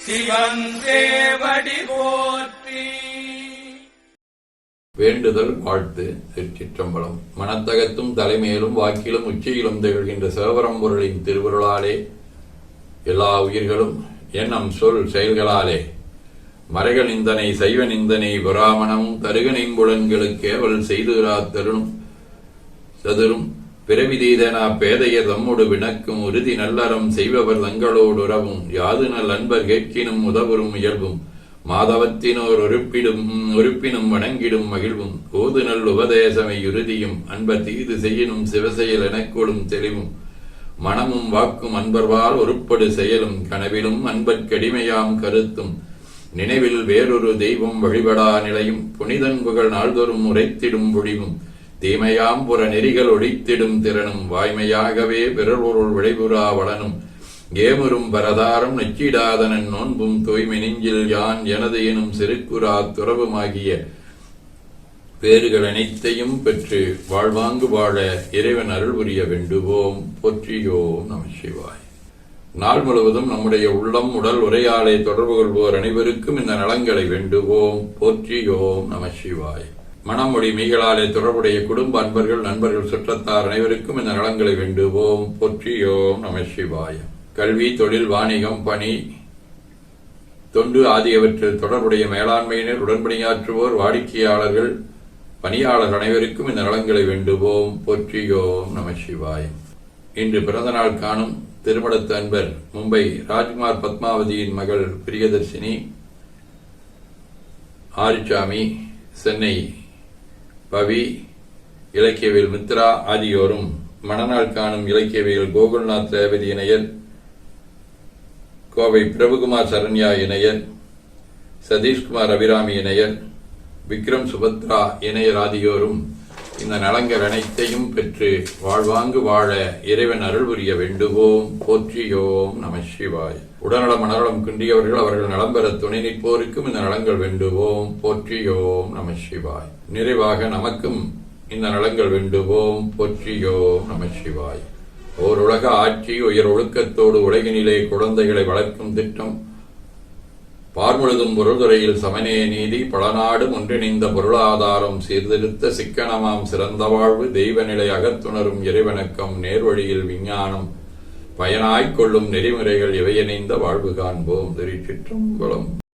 சிவன் சேவடி போற்றி. வேண்டுதல் வாழ்த்து. திருச்சிற்றம்பலம். மனத்தகத்தும் தலைமையிலும் வாக்கிலும் உச்சியிலும் திகழ்கின்ற சிவபரம்பொருளின் திருவருளாலே எல்லா உயிர்களும் எண்ணம் சொல் செயல்களாலே மறைக நிந்தனை சைவ நிந்தனை புராமணமும் தருக நின்புலன்களுக்கு அவள் செய்துரா தருணும் சதுரும் பிறவிதீதனா பேதைய தம்முடு வினக்கும் உறுதி நல்லறம் செய்பவர் தங்களோடு உறவும் யாது நல் அன்பர் கேட்கினும் உதவரும் இயல்பும் மாதவத்தினோர் உறுப்பினும் வணங்கிடும் மகிழ்வும் ஓது நல் உபதேசமை உறுதியும் அன்பர் தீது செய்யினும் சிவசெயல் எனக்கொடும் தெளிவும் மனமும் வாக்கும் அன்பர்வால் ஒருப்படு செயலும் கனவிலும் அன்பர்க்கடிமையாம் கருத்தும் நினைவில் வேறொரு தெய்வம் வழிபடா நிலையும் புனிதன் புகழ் நாள்தோறும் உரைத்திடும் பொழிவும் தீமையாம் புற நெறிகள் ஒழித்திடும் திறனும் வாய்மையாகவே பிறர்பொருள் விளைபுறா வளனும் ஏமுறும் பரதாரம் நச்சிடாதனன் நோன்பும் தூய்மை நெஞ்சில் யான் எனது எனும் சிறுக்குறா துறவுமாகிய பேறுகள் அனைத்தையும் பெற்று வாழ்வாங்கு வாழ இறைவன் அருள் புரிய வேண்டுவோம். போற்றியோம் நம சிவாய். நாள் முழுவதும் நம்முடைய உள்ளம் உடல் உரையாடலை தொடர்பு கொள்வோர் அனைவருக்கும் இந்த நலங்களை வேண்டுவோம். போற்றியோம் நம சிவாய். மனமொழி மீகளாலே தொடர்புடைய குடும்ப அன்பர்கள் நண்பர்கள் சுற்றத்தார் அனைவருக்கும் இந்த நலங்களை வேண்டுவோம். போற்றியோம் நம சிவாய். கல்வி தொழில் வாணிகம் பணி தொண்டு ஆகியவற்றில் தொடர்புடைய மேலாண்மையினர் உடன்பணியாற்றுவோர் வாடிக்கையாளர்கள் பணியாளர் அனைவருக்கும் இந்த நலங்களை வேண்டுவோம். போற்றியோம் நம சிவாய். இன்று பிறந்த நாள் காணும் திருமணத்து அன்பர் மும்பை ராஜ்குமார் பத்மாவதியின் மகள் பிரியதர்ஷினி, ஆரிச்சாமி, சென்னை பவி, இலக்கியவியல் மித்ரா ஆகியோரும் மணநாள் காணும் இலக்கியவியல் கோகுல்நாத் ரேவதி இணையர், கோவை பிரபுகுமார் சரண்யா இணையர், சதீஷ்குமார் அபிராமி இணையர், விக்ரம் சுபத்ரா இணையர் ஆகியோரும் இந்த நலங்கள் அனைத்தையும் பெற்று வாழ்வாங்கு வாழ இறைவன் அருள் புரிய வேண்டுவோம். போற்றியோம் நம சிவாய். உடல்நல மனநலம் குன்றியவர்கள் அவர்கள் நலம் பெற துணை நிற்போருக்கும் இந்த நலங்கள் வேண்டுவோம். போற்றியோம் நம சிவாய். நிறைவாக நமக்கும் இந்த நலங்கள் வேண்டுவோம். போற்றியோம் நம சிவாய். ஓர் உலக ஆட்சி உயர் ஒழுக்கத்தோடு உலகினிலே குழந்தைகளை வளர்க்கும் திட்டம் பார்முழுதும் பொருள்துறையில் சமநே நீதி பலநாடு ஒன்றிணைந்த பொருளாதாரம் சீர்திருத்த சிக்கனமாம் சிறந்த வாழ்வு தெய்வநிலை அகத்துணரும் இறைவணக்கம் நேர்வழியில் விஞ்ஞானம் பயனாய்க் கொள்ளும் நெறிமுறைகள் இவையிணைந்த வாழ்வு காண்போம். திருச்சிற்றம்பலம்.